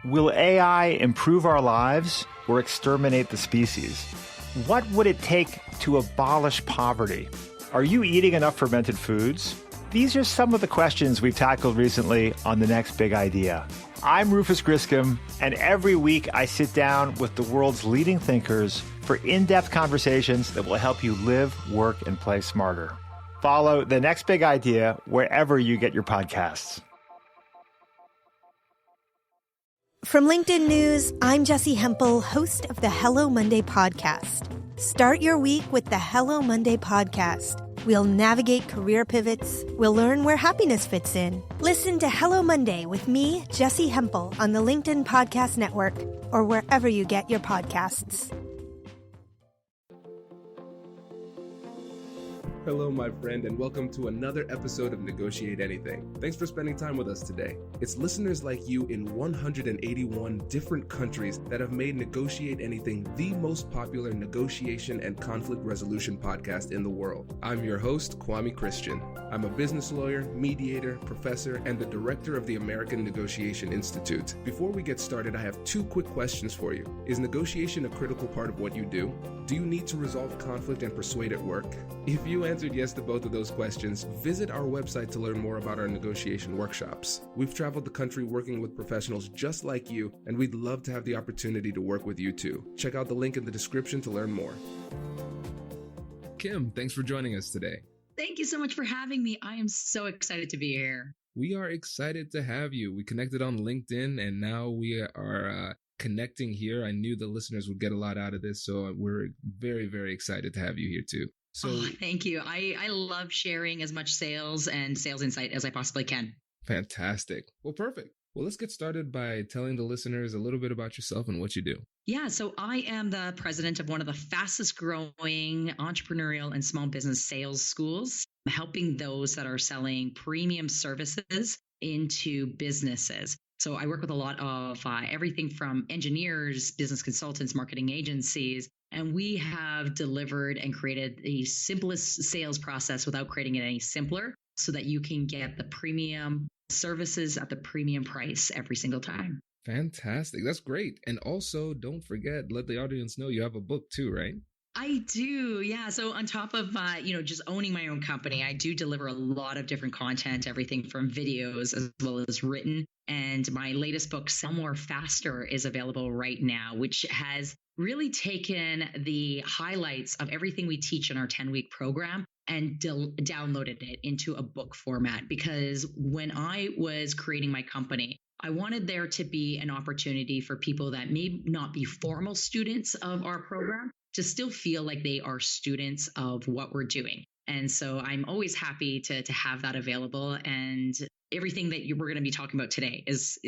Will AI improve our lives or exterminate the species? What would it take to abolish poverty? Are you eating enough fermented foods? These are some of the questions we've tackled recently on The Next Big Idea. I'm Rufus Griscom, and every week I sit down with the world's leading thinkers for in-depth conversations that will help you live, work, and play smarter. Follow The Next Big Idea wherever you get your podcasts. From LinkedIn News, I'm Jessie Hempel, host of the Hello Monday podcast. Start your week with the Hello Monday podcast. We'll navigate career pivots. We'll learn where happiness fits in. Listen to Hello Monday with me, Jessie Hempel, on the LinkedIn Podcast Network or wherever you get your podcasts. Hello, my friend, and welcome to another episode of Negotiate Anything. Thanks for spending time with us today. It's listeners like you in 181 different countries that have made Negotiate Anything the most popular negotiation and conflict resolution podcast in the world. I'm your host, Kwame Christian. I'm a business lawyer, mediator, professor, and the director of the American Negotiation Institute. Before we get started, I have two quick questions for you. Is negotiation a critical part of what you do? Do you need to resolve conflict and persuade at work? If you answered yes to both of those questions, visit our website to learn more about our negotiation workshops. We've traveled the country working with professionals just like you, and we'd love to have the opportunity to work with you too. Check out the link in the description to learn more. Kim, thanks for joining us today. Thank you so much for having me. I am so excited to be here. We are excited to have you. We connected on LinkedIn, and now we are connecting here. I knew the listeners would get a lot out of this, so we're very, very excited to have you here too. So, thank you. I love sharing as much sales and sales insight as I possibly can. Fantastic. Well, perfect. Well, let's get started by telling the listeners a little bit about yourself and what you do. Yeah, so I am the president of one of the fastest growing entrepreneurial and small business sales schools, helping those that are selling premium services into businesses. So I work with a lot of everything from engineers, business consultants, marketing agencies, and we have delivered and created the simplest sales process without creating it any simpler so that you can get the premium services at the premium price every single time. Fantastic. That's great. And also, don't forget, let the audience know you have a book too, right? I do. Yeah. So on top of, just owning my own company, I do deliver a lot of different content, everything from videos as well as written. And my latest book, Sell More Faster, is available right now, which has really taken the highlights of everything we teach in our 10-week program and downloaded it into a book format. Because when I was creating my company, I wanted there to be an opportunity for people that may not be formal students of our program to still feel like they are students of what we're doing. And so I'm always happy to have that available. And everything that we're going to be talking about today is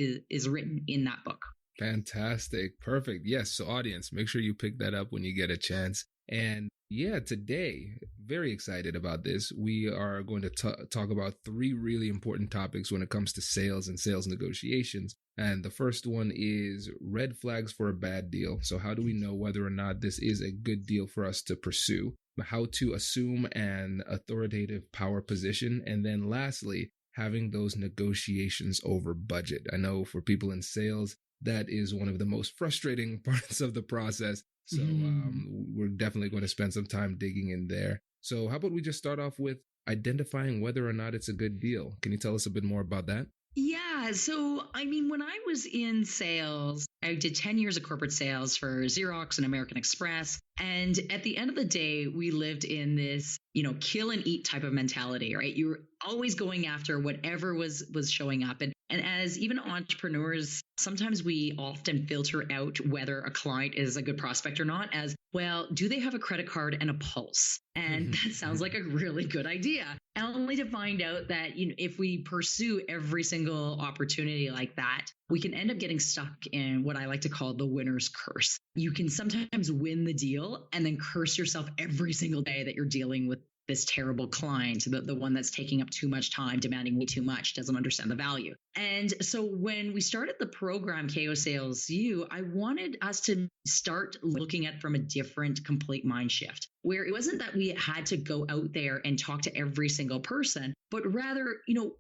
written in that book. Fantastic. Perfect. Yes. So audience, make sure you pick that up when you get a chance. And yeah, today, very excited about this. We are going to talk about three really important topics when it comes to sales and sales negotiations. And the first one is red flags for a bad deal. So how do we know whether or not this is a good deal for us to pursue? How to assume an authoritative power position. And then lastly, having those negotiations over budget. I know for people in sales, that is one of the most frustrating parts of the process. So we're definitely going to spend some time digging in there. So how about we just start off with identifying whether or not it's a good deal? Can you tell us a bit more about that? Yeah. So, when I was in sales, I did 10 years of corporate sales for Xerox and American Express. And at the end of the day, we lived in this, kill and eat type of mentality, right? You were always going after whatever was showing up. And as even entrepreneurs, sometimes we often filter out whether a client is a good prospect or not as, well, do they have a credit card and a pulse? And that sounds like a really good idea. Only to find out that, if we pursue every single opportunity like that, we can end up getting stuck in what I like to call the winner's curse. You can sometimes win the deal and then curse yourself every single day that you're dealing with this terrible client, the one that's taking up too much time, demanding way too much, doesn't understand the value. And so when we started the program, KO Sales U, I wanted us to start looking at from a different complete mind shift, where it wasn't that we had to go out there and talk to every single person, but rather,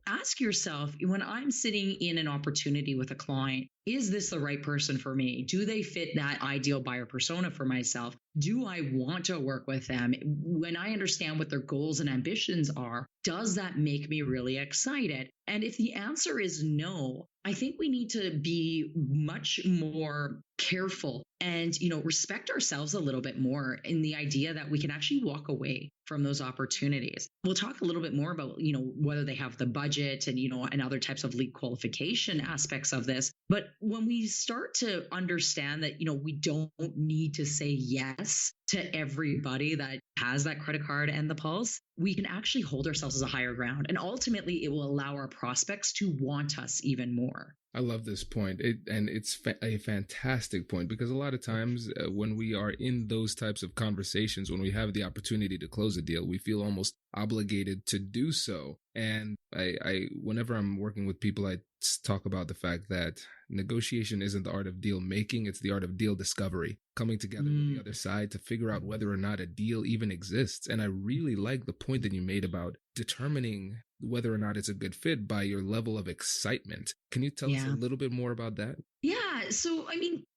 ask yourself, when I'm sitting in an opportunity with a client, is this the right person for me? Do they fit that ideal buyer persona for myself? Do I want to work with them? When I understand what their goals and ambitions are, does that make me really excited? And if the answer is no, I think we need to be much more careful and, respect ourselves a little bit more in the idea that we can actually walk away from those opportunities. We'll talk a little bit more about, whether they have the budget and, and other types of lead qualification aspects of this. But when we start to understand that, we don't need to say yes to everybody that has that credit card and the pulse, we can actually hold ourselves as a higher ground. And ultimately, it will allow our prospects to want us even more. I love this point. It's a fantastic point, because a lot of times when we are in those types of conversations, when we have the opportunity to close a deal, we feel almost obligated to do so. And I whenever I'm working with people, I talk about the fact that negotiation isn't the art of deal making, it's the art of deal discovery, coming together with the other side to figure out whether or not a deal even exists. And I really like the point that you made about determining whether or not it's a good fit by your level of excitement. Can you tell us a little bit more about that? Yeah. So,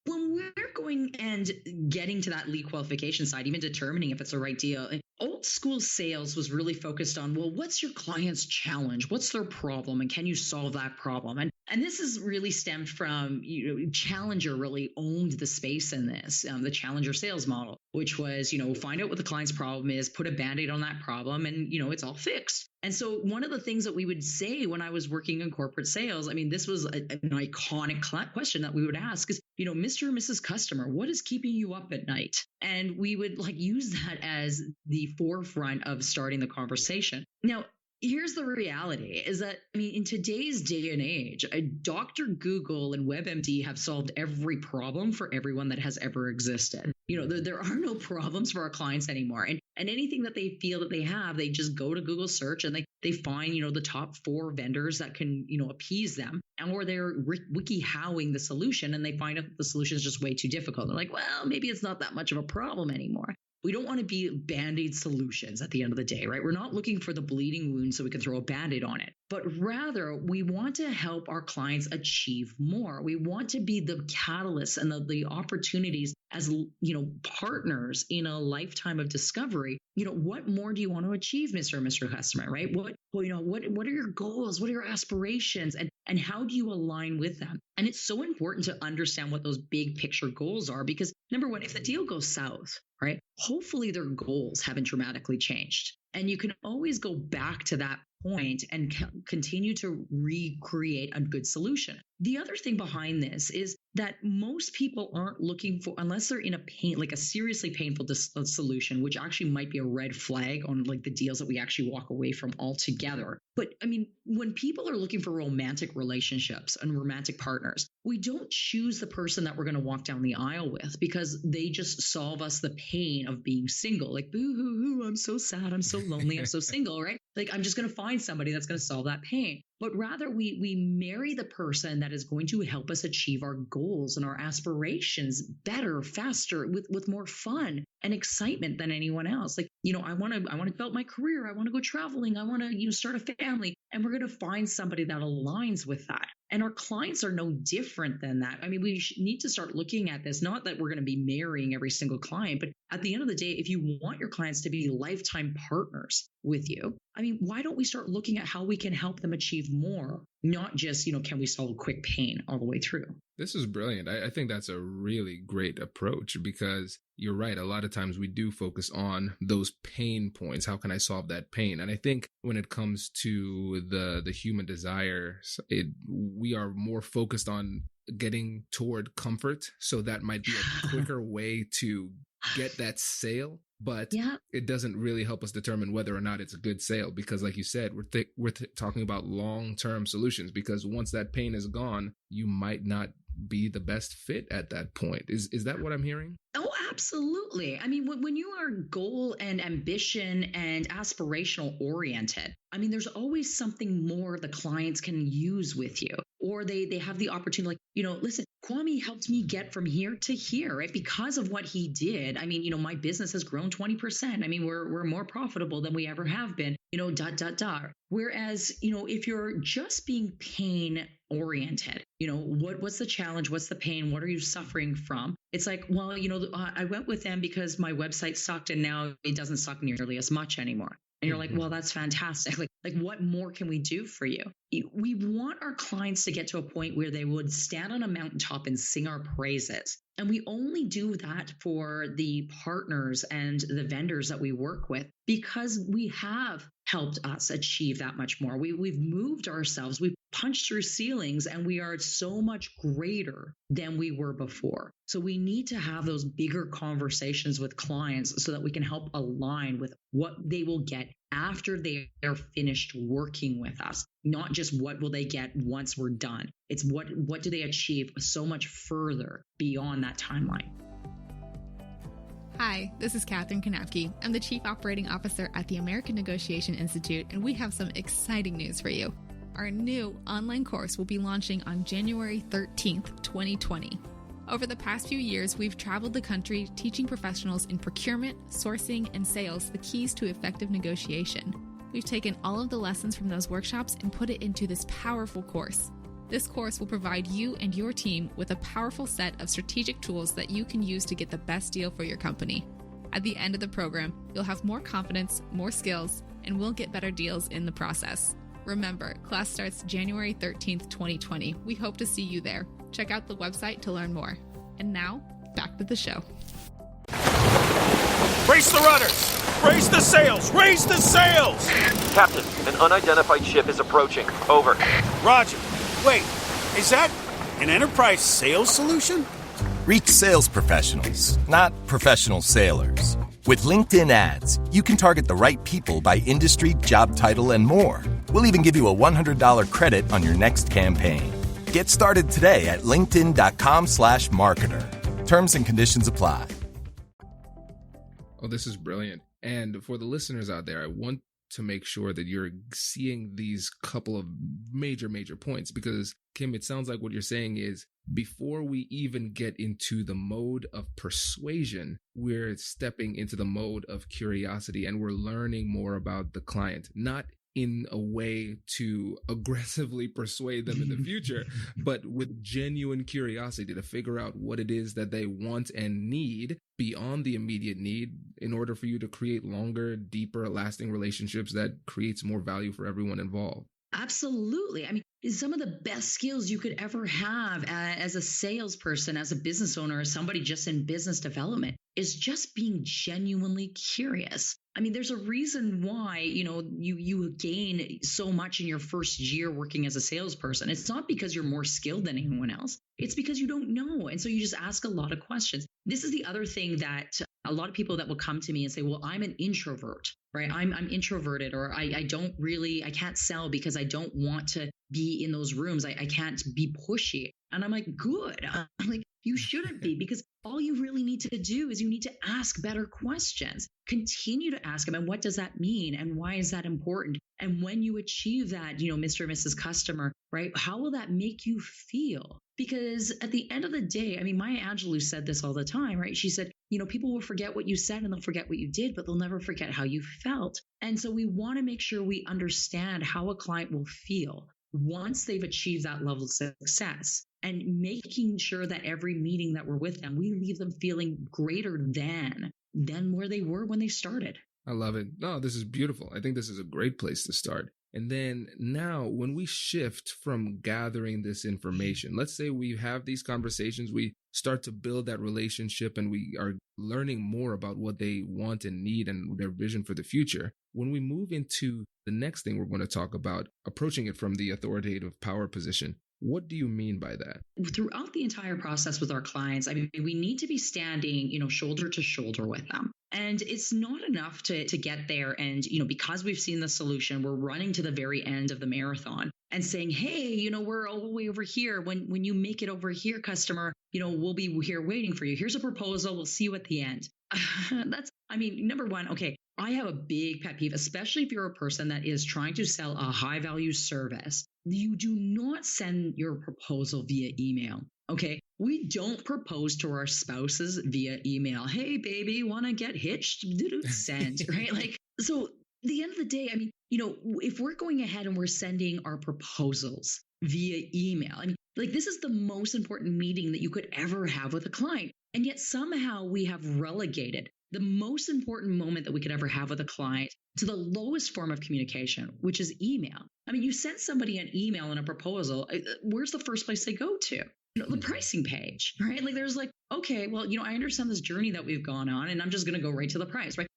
when we're going and getting to that lead qualification side, even determining if it's the right deal, old school sales was really focused on, well, what's your client's challenge? What's their problem? And can you solve that problem? And this is really stemmed from, Challenger really owned the space in this, the Challenger sales model, which was, find out what the client's problem is, put a Band-Aid on that problem, and, it's all fixed. And so one of the things that we would say when I was working in corporate sales, this was an iconic question that we would ask is, Mr. or Mrs. Customer, what is keeping you up at night? And we would use that as the forefront of starting the conversation. Now, here's the reality is that, in today's day and age, Dr. Google and WebMD have solved every problem for everyone that has ever existed. There are no problems for our clients anymore. And anything that they feel that they have, they just go to Google search and they find, the top 4 vendors that can, appease them. Or they're wiki-howing the solution and they find out that the solution is just way too difficult. They're like, well, maybe it's not that much of a problem anymore. We don't want to be Band-Aid solutions at the end of the day, right? We're not looking for the bleeding wound so we can throw a Band-Aid on it, but rather we want to help our clients achieve more. We want to be the catalyst and the opportunities as, partners in a lifetime of discovery. What more do you want to achieve, Mr. or Mr. Customer, right? What are your goals? What are your aspirations? And how do you align with them? And it's so important to understand what those big picture goals are, because number one, if the deal goes south, right, hopefully their goals haven't dramatically changed. And you can always go back to that point and continue to recreate a good solution. The other thing behind this is that most people aren't looking for, unless they're in a seriously painful solution, which actually might be a red flag on the deals that we actually walk away from altogether. But when people are looking for romantic relationships and romantic partners, we don't choose the person that we're going to walk down the aisle with because they just solve us the pain of being single. Like, boo hoo hoo, I'm so sad, I'm so lonely, I'm so single, right? I'm just going to find somebody that's going to solve that pain. But rather we marry the person that is going to help us achieve our goals and our aspirations better, faster, with more fun and excitement than anyone else. I want to develop my career. I want to go traveling. I want to, start a family. And we're going to find somebody that aligns with that. And our clients are no different than that. We need to start looking at this, not that we're going to be marrying every single client, but at the end of the day, if you want your clients to be lifetime partners with you, why don't we start looking at how we can help them achieve more, not just, can we solve quick pain all the way through? This is brilliant. I think that's a really great approach, because you're right. A lot of times we do focus on those pain points. How can I solve that pain? And I think when it comes to the human desire, we are more focused on getting toward comfort. So that might be a quicker way to get that sale. But it doesn't really help us determine whether or not it's a good sale, because like you said, we're talking about long-term solutions, because once that pain is gone, you might not be the best fit at that point. Is that what I'm hearing? Oh, absolutely. I mean, when you are goal and ambition and aspirational oriented, I mean, there's always something more the clients can use with you, or they have the opportunity, like, listen, Kwame helped me get from here to here, right? Because of what he did. I mean, my business has grown 20%. I mean, we're more profitable than we ever have been, dot, dot, dot. Whereas, if you're just being pain oriented, what's the challenge? What's the pain? What are you suffering from? It's like, well, I went with them because my website sucked and now it doesn't suck nearly as much anymore. And you're like, well, that's fantastic. Like, what more can we do for you? We want our clients to get to a point where they would stand on a mountaintop and sing our praises. And we only do that for the partners and the vendors that we work with because we have helped us achieve that much more. We've moved ourselves, we've punched through ceilings, and we are so much greater than we were before. So we need to have those bigger conversations with clients so that we can help align with what they will get after they are finished working with us, not just what will they get once we're done. It's what do they achieve so much further beyond that timeline. Hi, this is Katherine Kanapke. I'm the Chief Operating Officer at the American Negotiation Institute, and we have some exciting news for you. Our new online course will be launching on January 13th, 2020. Over the past few years, we've traveled the country teaching professionals in procurement, sourcing, and sales the keys to effective negotiation. We've taken all of the lessons from those workshops and put it into this powerful course. This course will provide you and your team with a powerful set of strategic tools that you can use to get the best deal for your company. At the end of the program, you'll have more confidence, more skills, and we'll get better deals in the process. Remember, class starts January 13th, 2020. We hope to see you there. Check out the website to learn more. And now, back to the show. Brace the rudders! Raise the sails! Raise the sails! Captain, an unidentified ship is approaching. Over. Roger. Wait, is that an enterprise sales solution? Reach sales professionals, not professional sailors. With LinkedIn ads, you can target the right people by industry, job title, and more. We'll even give you a $100 credit on your next campaign. Get started today at linkedin.com/marketer. Terms and conditions apply. Oh, this is brilliant. And for the listeners out there, I want to make sure that you're seeing these couple of major points, because Kim, it sounds like what you're saying is before we even get into the mode of persuasion, we're stepping into the mode of curiosity and we're learning more about the client, not in a way to aggressively persuade them in the future, but with genuine curiosity to figure out what it is that they want and need beyond the immediate need in order for you to create longer, deeper, lasting relationships that creates more value for everyone involved. Absolutely. I mean, some of the best skills you could ever have as a salesperson, as a business owner, as somebody just in business development is just being genuinely curious. I mean, there's a reason why, you gain so much in your first year working as a salesperson. It's not because you're more skilled than anyone else. It's because you don't know. And so you just ask a lot of questions. This is the other thing that a lot of people that will come to me and say, well, I'm an introvert, right? I'm introverted, or I can't sell because I don't want to be in those rooms. I can't be pushy. And I'm like, good. I'm like, you shouldn't be, because all you really need to do is you need to ask better questions. Continue to ask them. And what does that mean? And why is that important? And when you achieve that, Mr. and Mrs. Customer, right? How will that make you feel? Because at the end of the day, I mean, Maya Angelou said this all the time, right? She said, people will forget what you said and they'll forget what you did, but they'll never forget how you felt. And so we want to make sure we understand how a client will feel once they've achieved that level of success, and making sure that every meeting that we're with them, we leave them feeling greater than where they were when they started. I love it. No, this is beautiful. I think this is a great place to start. And then now when we shift from gathering this information, let's say we have these conversations, we start to build that relationship and we are learning more about what they want and need and their vision for the future. When we move into the next thing we're going to talk about, approaching it from the authoritative power position, what do you mean by that? Throughout the entire process with our clients, I mean, we need to be standing, shoulder to shoulder with them. And it's not enough to get there and, because we've seen the solution, we're running to the very end of the marathon. and saying, hey, we're all the way over here. When you make it over here, customer, we'll be here waiting for you. Here's a proposal. We'll see you at the end. Number one, okay, I have a big pet peeve, especially if you're a person that is trying to sell a high value service. You do not send your proposal via email. Okay. We don't propose to our spouses via email. Hey, baby, want to get hitched? Send, right? So at the end of the day, if we're going ahead and we're sending our proposals via email, this is the most important meeting that you could ever have with a client. And yet somehow we have relegated the most important moment that we could ever have with a client to the lowest form of communication, which is email. You send somebody an email and a proposal. Where's the first place they go to? The pricing page, right? Okay, well, I understand this journey that we've gone on, and I'm just going to go right to the price, right?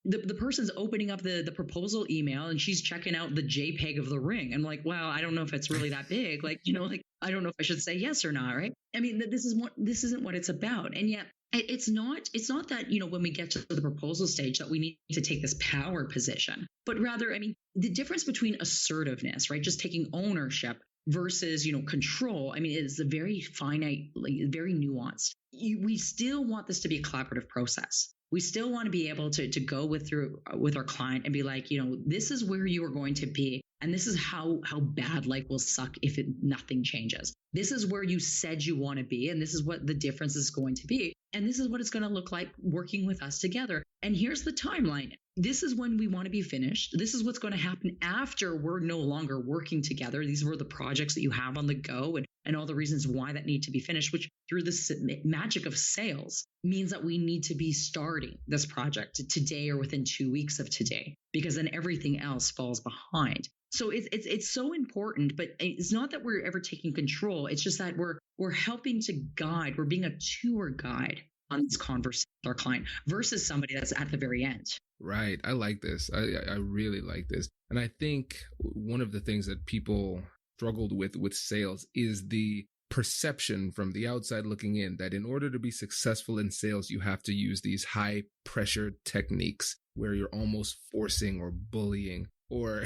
The person's opening up the proposal email and she's checking out the JPEG of the ring. I'm like, wow, I don't know if it's really that big. I don't know if I should say yes or not, right? This isn't what it's about. And yet it's not that, when we get to the proposal stage that we need to take this power position, but rather, the difference between assertiveness, right? Just taking ownership versus, control. It's a very finite, very nuanced. We still want this to be a collaborative process. We still want to be able to go with our client and be like, this is where you are going to be. And this is how bad life will suck if nothing changes. This is where you said you want to be. And this is what the difference is going to be. And this is what it's going to look like working with us together. And here's the timeline. This is when we want to be finished. This is what's going to happen after we're no longer working together. These were the projects that you have on the go and all the reasons why that need to be finished, which through the magic of sales means that we need to be starting this project today or within 2 weeks of today, because then everything else falls behind. So it's so important, but it's not that we're ever taking control. It's just that we're helping to guide. We're being a tour guide on this conversation with our client versus somebody that's at the very end. Right. I like this. I really like this. And I think one of the things that people struggled with sales is the perception from the outside looking in that in order to be successful in sales, you have to use these high pressure techniques where you're almost forcing or bullying or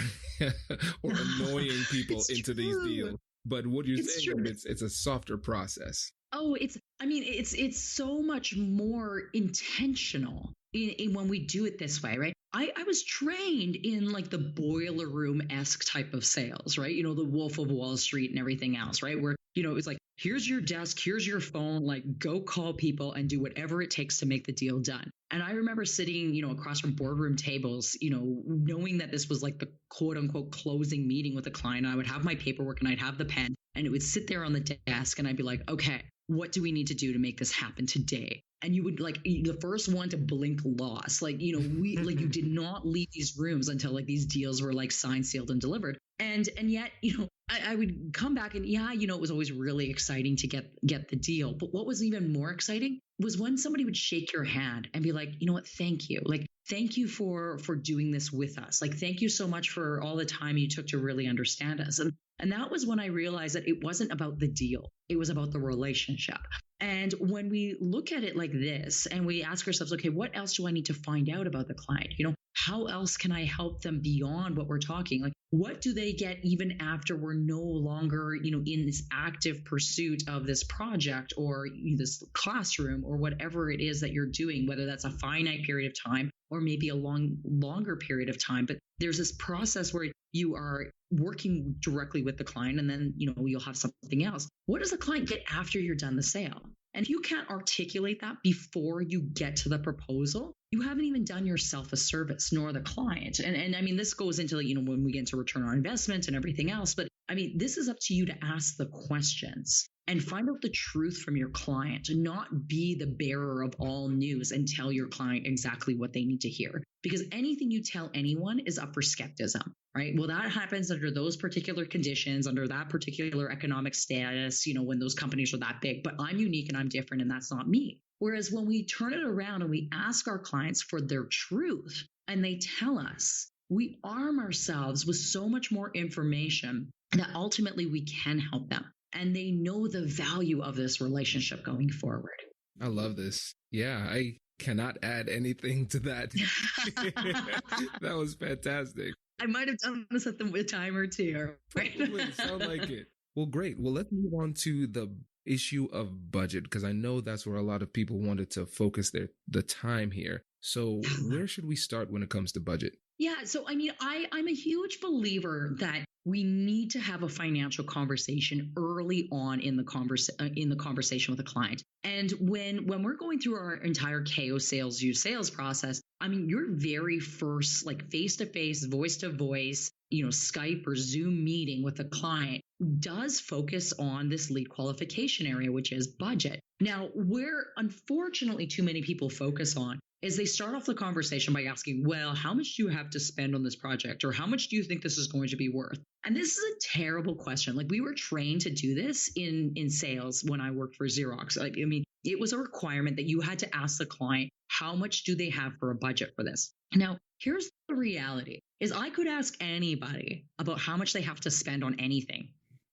annoying people into these deals. But what you're saying is it's a softer process. Oh, it's so much more intentional in when we do it this way, right? I was trained in the boiler room-esque type of sales, right? The Wolf of Wall Street and everything else, right? Where, it's here's your desk, here's your phone, go call people and do whatever it takes to make the deal done. And I remember sitting, across from boardroom tables, knowing that this was the quote unquote closing meeting with a client. I would have my paperwork and I'd have the pen and it would sit there on the desk and I'd be like, okay, what do we need to do to make this happen today? And you would the first one to blink lost. You did not leave these rooms until these deals were signed, sealed, and delivered. And yet, I would come back and it was always really exciting to get the deal. But what was even more exciting was when somebody would shake your hand and be like, you know what, thank you. Thank you for doing this with us. Thank you so much for all the time you took to really understand us. And that was when I realized that it wasn't about the deal. It was about the relationship. And when we look at it like this and we ask ourselves, okay, what else do I need to find out about the client? How else can I help them beyond what we're talking? What do they get even after we're no longer, in this active pursuit of this project or this classroom or whatever it is that you're doing, whether that's a finite period of time or maybe a longer period of time. But there's this process where you are working directly with the client and then, you'll have something else. What does the client get after you're done the sale? And if you can't articulate that before you get to the proposal, you haven't even done yourself a service, nor the client. And this goes into, when we get into return on investment and everything else. But this is up to you to ask the questions and find out the truth from your client, not be the bearer of all news and tell your client exactly what they need to hear. Because anything you tell anyone is up for skepticism, right? Well, that happens under those particular conditions, under that particular economic status, when those companies are that big. But I'm unique and I'm different and that's not me. Whereas when we turn it around and we ask our clients for their truth and they tell us, we arm ourselves with so much more information that ultimately we can help them. And they know the value of this relationship going forward. I love this. Yeah, I cannot add anything to that. That was fantastic. I might have done this at the time or two. Right? Totally, sound like it. Well, great. Well, let's move on to the issue of budget, because I know that's where a lot of people wanted to focus the time here. So where should we start when it comes to budget? Yeah. So, I mean, I'm a huge believer that we need to have a financial conversation early on in the conversation with a client. And when we're going through our entire KO sales sales process, I mean, your very first like face-to-face, voice-to-voice, Skype or Zoom meeting with a client does focus on this lead qualification area, which is budget. Now, where unfortunately too many people focus on is they start off the conversation by asking, well, how much do you have to spend on this project? Or how much do you think this is going to be worth? And this is a terrible question. Like, we were trained to do this in sales when I worked for Xerox. Like, I mean, it was a requirement that you had to ask the client, how much do they have for a budget for this? Now, here's the reality is I could ask anybody about how much they have to spend on anything,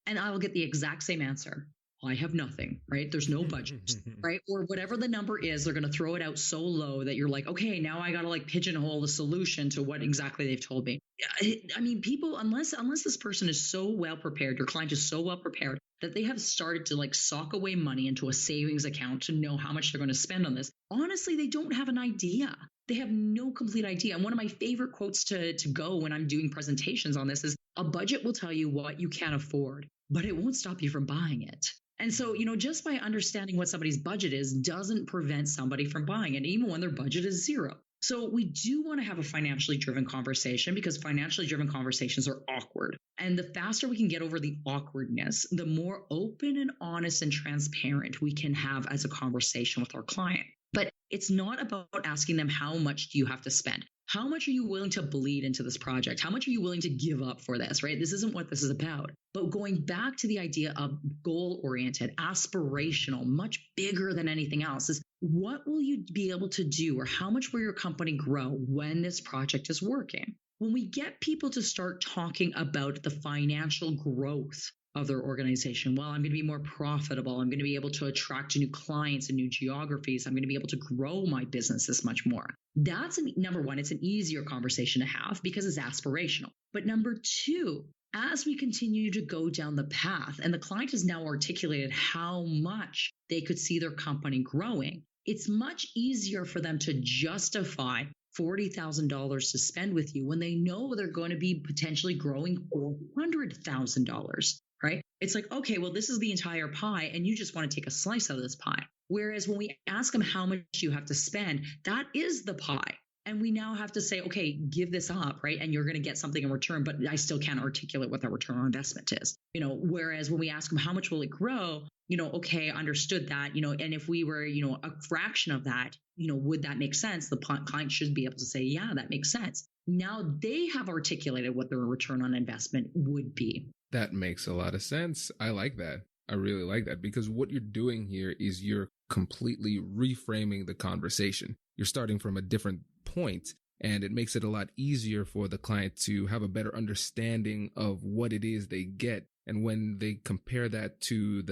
and I will get the exact same answer. I have nothing, right? There's no budget, right? Or whatever the number is, they're going to throw it out so low that you're like, okay, now I got to like pigeonhole the solution to what exactly they've told me. I mean, people, unless this person is so well prepared, your client is so well prepared that they have started to like sock away money into a savings account to know how much they're going to spend on this. Honestly, they don't have an idea. They have no complete idea. And one of my favorite quotes to go when I'm doing presentations on this is, a budget will tell you what you can afford, but it won't stop you from buying it. And so, just by understanding what somebody's budget is doesn't prevent somebody from buying it, even when their budget is zero. So we do want to have a financially driven conversation, because financially driven conversations are awkward. And the faster we can get over the awkwardness, the more open and honest and transparent we can have as a conversation with our client. But it's not about asking them, how much do you have to spend? How much are you willing to bleed into this project? How much are you willing to give up for this, right? This isn't what this is about. But going back to the idea of goal-oriented, aspirational, much bigger than anything else, is what will you be able to do, or how much will your company grow when this project is working? When we get people to start talking about the financial growth of their organization, well, I'm going to be more profitable. I'm going to be able to attract new clients and new geographies. I'm going to be able to grow my business this much more. That's number one. It's an easier conversation to have because it's aspirational. But number two, as we continue to go down the path and the client has now articulated how much they could see their company growing, it's much easier for them to justify $40,000 to spend with you when they know they're going to be potentially growing $400,000. Right? It's like, okay, well, this is the entire pie and you just want to take a slice out of this pie. Whereas when we ask them how much you have to spend, that is the pie. And we now have to say, okay, give this up, right? And you're going to get something in return, but I still can't articulate what that return on investment is. Whereas when we ask them how much will it grow, okay, understood that, and if we were, a fraction of that, would that make sense? The client should be able to say, yeah, that makes sense. Now they have articulated what their return on investment would be. That makes a lot of sense. I like that. I really like that, because what you're doing here is you're completely reframing the conversation. You're starting from a different point, and it makes it a lot easier for the client to have a better understanding of what it is they get. And when they compare that to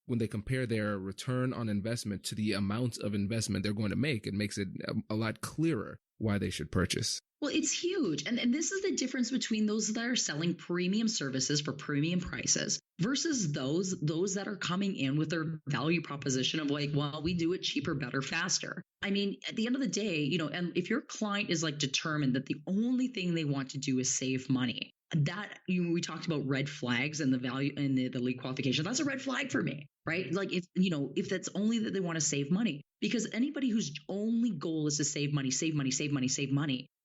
when they compare their return on investment to the amount of investment they're going to make, it makes it a lot clearer why they should purchase. Well, it's huge. And this is the difference between those that are selling premium services for premium prices versus those that are coming in with their value proposition of like, well, we do it cheaper, better, faster. I mean, at the end of the day, and if your client is like determined that the only thing they want to do is save money, that we talked about red flags and the value and the lead qualification. That's a red flag for me, right? Like if that's only that they want to save money, because anybody whose only goal is to save money,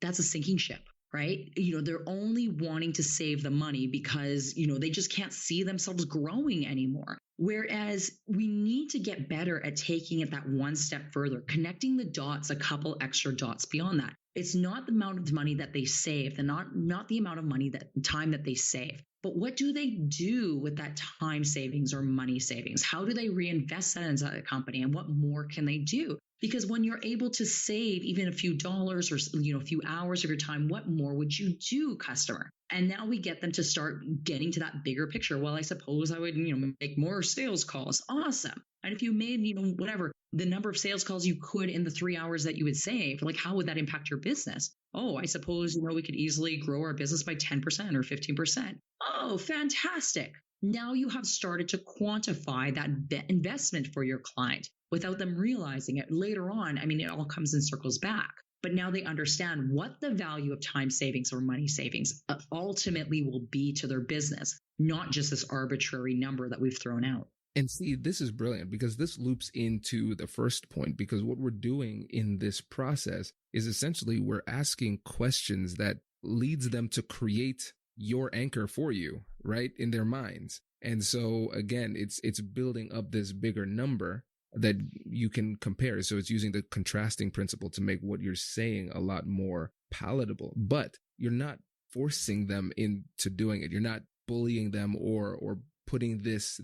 that's a sinking ship, right? They're only wanting to save the money because, they just can't see themselves growing anymore. Whereas we need to get better at taking it that one step further, connecting the dots, a couple extra dots beyond that. It's not the amount of money that they save, and not the amount of time that they save, but what do they do with that time savings or money savings? How do they reinvest that into the company, and what more can they do? Because when you're able to save even a few dollars or, a few hours of your time, what more would you do, customer? And now we get them to start getting to that bigger picture. Well, I suppose I would, make more sales calls. Awesome. And if you made, whatever, the number of sales calls you could in the 3 hours that you would save, like how would that impact your business? Oh, I suppose, we could easily grow our business by 10% or 15%. Oh, fantastic. Now you have started to quantify that investment for your client without them realizing it. Later on, it all comes in circles back. But now they understand what the value of time savings or money savings ultimately will be to their business, not just this arbitrary number that we've thrown out. And see, this is brilliant because this loops into the first point, because what we're doing in this process is essentially we're asking questions that leads them to create your anchor for you, right, in their minds. And so again, it's building up this bigger number that you can compare. So it's using the contrasting principle to make what you're saying a lot more palatable, but you're not forcing them into doing it. You're not bullying them or putting these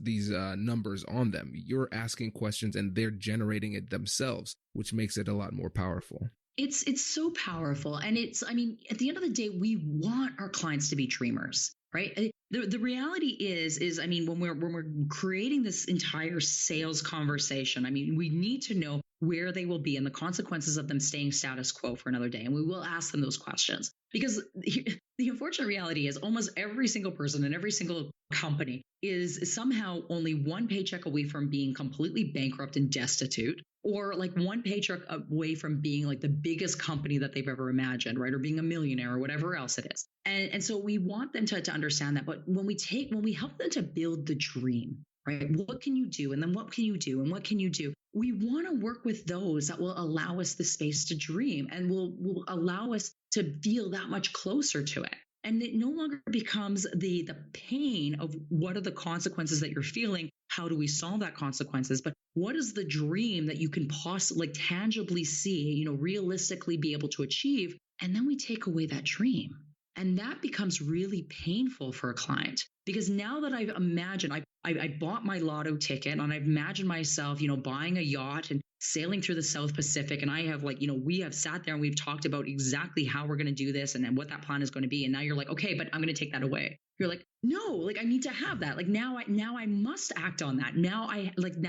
numbers on them. You're asking questions and they're generating it themselves, which makes it a lot more powerful. It's so powerful. And at the end of the day, we want our clients to be dreamers, right? The reality is when we're creating this entire sales conversation, we need to know where they will be and the consequences of them staying status quo for another day. And we will ask them those questions because the unfortunate reality is almost every single person and every single company is somehow only one paycheck away from being completely bankrupt and destitute, or like one paycheck away from being like the biggest company that they've ever imagined, right? Or being a millionaire or whatever else it is. And so we want them to understand that. But when we help them to build the dream, right? What can you do? And then what can you do? And what can you do? We want to work with those that will allow us the space to dream and will allow us to feel that much closer to it. And it no longer becomes the pain of what are the consequences that you're feeling? How do we solve that consequences? But what is the dream that you can possibly tangibly see, realistically be able to achieve? And then we take away that dream. And that becomes really painful for a client because now that I've imagined, I bought my lotto ticket and I've imagined myself, buying a yacht and sailing through the South Pacific. And I have we have sat there and we've talked about exactly how we're going to do this and what that plan is going to be. And now you're like, okay, but I'm going to take that away. You're like, no, I need to have that. Now I must act on that. Now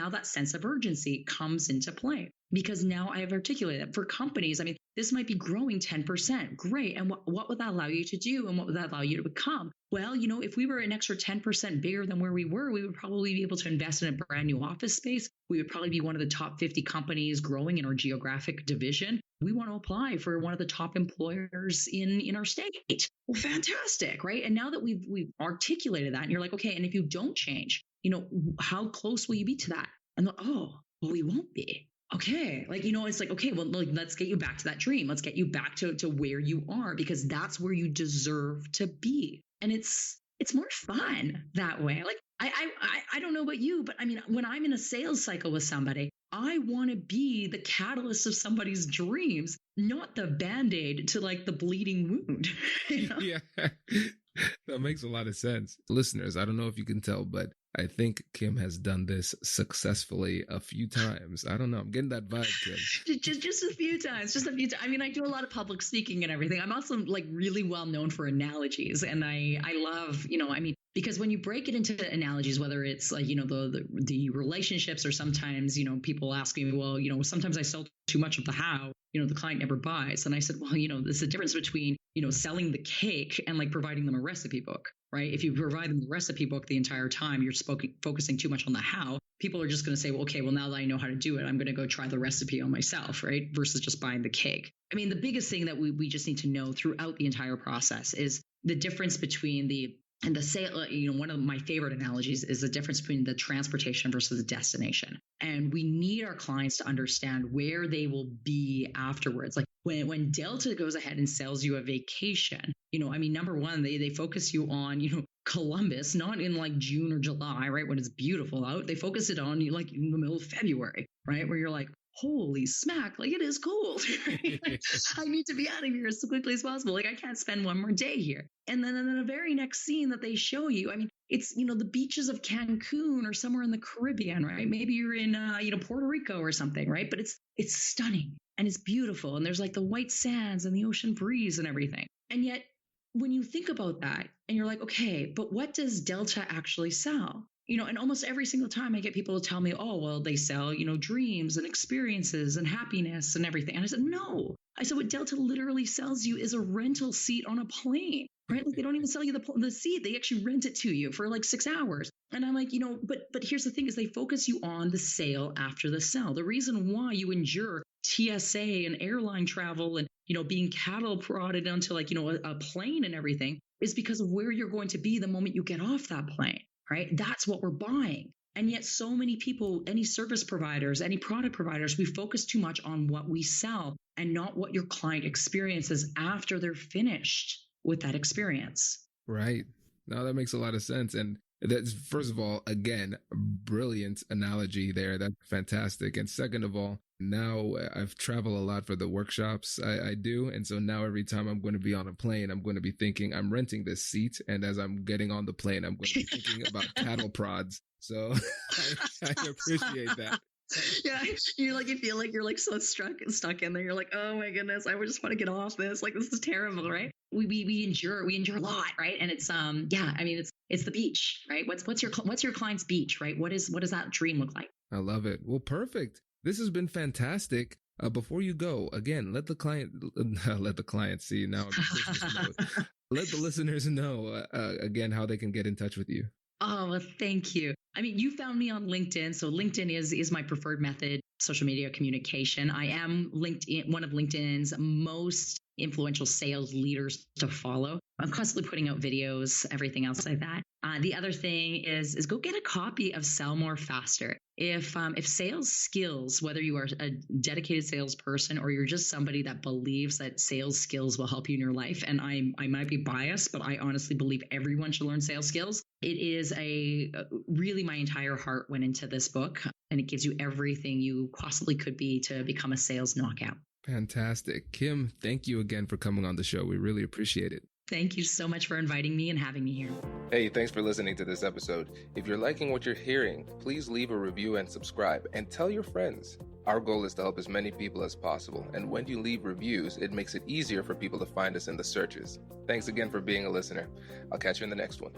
that sense of urgency comes into play because now I have articulated it for companies. This might be growing 10%. Great. And what would that allow you to do? And what would that allow you to become? Well, if we were an extra 10% bigger than where we were, we would probably be able to invest in a brand new office space. We would probably be one of the top 50 companies growing in our geographic division. We want to apply for one of the top employers in our state. Well, fantastic, right? And now that we've articulated that and you're like, okay, and if you don't change, how close will you be to that? And we won't be. Okay. It's like, okay, well, let's get you back to that dream. Let's get you back to where you are because that's where you deserve to be. And it's more fun that way. I don't know about you, but when I'm in a sales cycle with somebody, I want to be the catalyst of somebody's dreams, not the Band-Aid to the bleeding wound. Yeah, that makes a lot of sense. Listeners, I don't know if you can tell, but I think Kim has done this successfully a few times. I don't know. I'm getting that vibe, Kim. Just a few times. I do a lot of public speaking and everything. I'm also really well known for analogies. And I love, because when you break it into analogies, whether it's the relationships or sometimes, people ask me, well, sometimes I sell too much of the how, the client never buys. And I said, well, there's a difference between, selling the cake and providing them a recipe book, right? If you provide them the recipe book the entire time, you're focusing too much on the how. People are just going to say, well, okay, well, now that I know how to do it, I'm going to go try the recipe on myself, right? Versus just buying the cake. The biggest thing that we just need to know throughout the entire process is the difference between the sale. One of my favorite analogies is the difference between the transportation versus the destination. And we need our clients to understand where they will be afterwards. When Delta goes ahead and sells you a vacation, number one, they focus you on, Columbus, not in June or July, right? When it's beautiful out. They focus it on you in the middle of February, right? Where you're like, holy smack, like it is cold. I need to be out of here as quickly as possible. Like I can't spend one more day here. And then in the very next scene that they show you, I mean, it's, the beaches of Cancun or somewhere in the Caribbean, right? Maybe you're in, Puerto Rico or something, right? But it's stunning and it's beautiful. And there's like the white sands and the ocean breeze and everything. And yet when you think about that and you're like, okay, but what does Delta actually sell? And almost every single time I get people to tell me, oh, well, they sell, dreams and experiences and happiness and everything. And I said, no. I said, what Delta literally sells you is a rental seat on a plane, right? Like they don't even sell you the seat. They actually rent it to you for like 6 hours. And I'm like, but here's the thing is they focus you on the sale after the sell. The reason why you endure TSA and airline travel and, being cattle prodded onto like, a plane and everything is because of where you're going to be the moment you get off that plane. Right? That's what we're buying. And yet so many people, any service providers, any product providers, we focus too much on what we sell and not what your client experiences after they're finished with that experience. Right. No, that makes a lot of sense. And that's, first of all, again, brilliant analogy there. That's fantastic. And second of all, now I've traveled a lot for the workshops I do. And so now every time I'm going to be on a plane, I'm going to be thinking I'm renting this seat. And as I'm getting on the plane, I'm going to be thinking about cattle prods. So I appreciate that. Yeah, you feel like you're like so stuck in there. You're like, oh my goodness, I just want to get off this. Like this is terrible, right? We endure a lot, right? And it's it's the beach, right? What's your client's beach, right? What does that dream look like? I love it. Well, perfect. This has been fantastic. Before you go, again, let the client see now. I'm in business mode. Let the listeners know again how they can get in touch with you. Oh, well, thank you. I mean, you found me on LinkedIn. So LinkedIn is my preferred method, social media communication. I am one of LinkedIn's most influential sales leaders to follow. I'm constantly putting out videos, everything else like that. The other thing is go get a copy of Sell More Faster. If sales skills, whether you are a dedicated salesperson or you're just somebody that believes that sales skills will help you in your life, and I might be biased, but I honestly believe everyone should learn sales skills. It is really my entire heart went into this book, and it gives you everything you possibly could be to become a sales knockout. Fantastic. Kim, thank you again for coming on the show. We really appreciate it. Thank you so much for inviting me and having me here. Hey, thanks for listening to this episode. If you're liking what you're hearing, please leave a review and subscribe and tell your friends. Our goal is to help as many people as possible, and when you leave reviews, it makes it easier for people to find us in the searches. Thanks again for being a listener. I'll catch you in the next one.